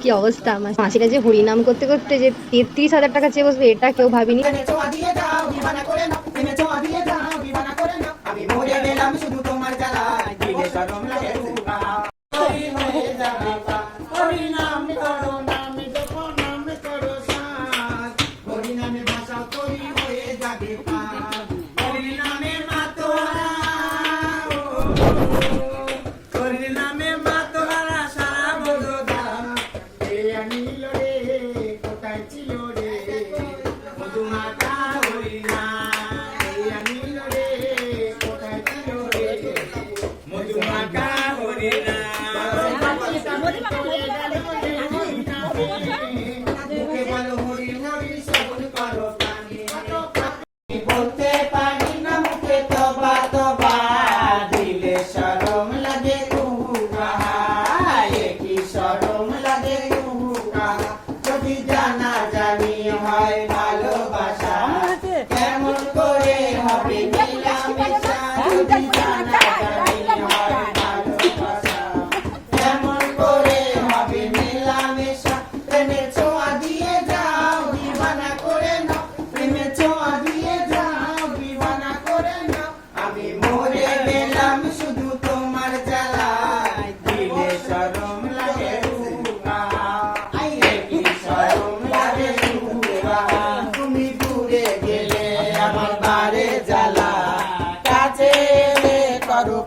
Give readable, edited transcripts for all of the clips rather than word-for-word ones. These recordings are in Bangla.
কি অবস্থা, মাসিরা যে হরিনাম করতে করতে যে 33,000 টাকা চেয়ে বসবে এটা কেউ ভাবিনি।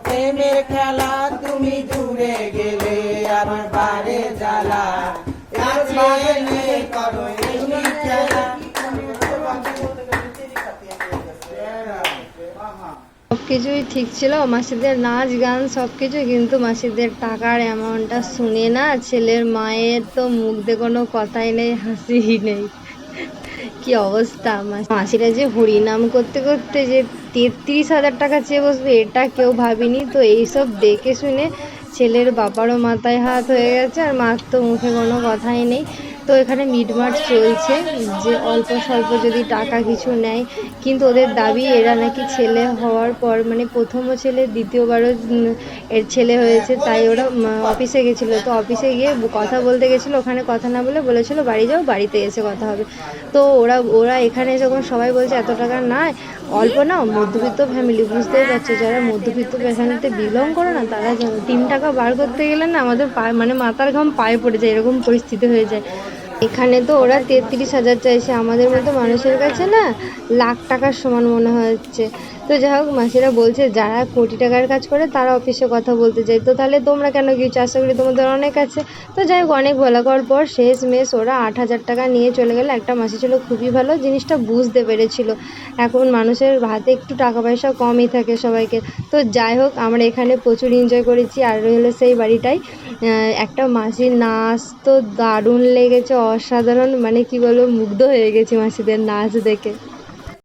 প্রেমের খেলা তুমি দূরে গেলে আমার বারে জ্বালা করো সবকিছুই ঠিক ছিল, মাসিদের নাচ গান সবকিছু, কিন্তু মাসিদের টাকার অ্যামাউন্টটা শুনে না ছেলের মায়ের তো মুখ দিয়ে কোনো কথাই নেই, হাসি নেই। কি অবস্থা, মাসিরা যে হরিনাম করতে করতে যে 33,000 টাকা চেয়ে বসবে এটা কেউ ভাবিনি। তো এইসব দেখে শুনে ছেলের বাবারও মাথায় হাত হয়ে গেছে, আর মার তো মুখে কোনো কথাই নেই। তো এখানে মিটমাট চলছে যে অল্প স্বল্প যদি টাকা কিছু নেয়, কিন্তু ওদের দাবি এরা নাকি ছেলে হওয়ার পর মানে প্রথমও ছেলে দ্বিতীয়বারও এর ছেলে হয়েছে, তাই ওরা অফিসে গেছিলো। তো অফিসে গিয়ে কথা বলতে গেছিলো, ওখানে কথা না বলে বলেছিল বাড়ি যাও, বাড়িতে এসে কথা হবে। তো ওরা এখানে যখন সবাই বলছে এত টাকা নয়, অল্প নাও, মধ্যবিত্ত ফ্যামিলি, বুঝতেই পারছো, যারা মধ্যবিত্ত ফ্যামিলিতে বিলং করে না তারা 3 টাকা বার করতে গেলে না আমাদের মানে মাথার ঘাম পায়ে পড়ে যায়, এরকম পরিস্থিতি হয়ে যায়। এখানে তো ওরা 33,000 চাইছে, আমাদের মতো মানুষের কাছে না লাখ টাকার সমান মনে হচ্ছে। তো যাই হোক, মাসিরা বলছে যারা কোটি টাকার কাজ করে তারা অফিসে কথা বলতে চায়, তো তাহলে তোমরা কেন গিয়েছো, আশা করি তোমাদের অনেক আছে। তো যাই হোক, অনেক বলা করার পর শেষ মেশ ওরা 8,000 টাকা নিয়ে চলে গেলে। একটা মাসি ছিল খুবই ভালো, জিনিসটা বুঝতে পেরেছিল এখন মানুষের হাতে একটু টাকা পয়সা কমই থাকে সবাইকে। তো যাই হোক, আমরা এখানে প্রচুর এনজয় করেছি। আর রইল সেই বাড়িটাই, একটা মাসির নাচ তো দারুণ লেগেছে, অসাধারণ, মানে কি বলবো, মুগ্ধ হয়ে গেছি মাসিদের নাচ দেখে।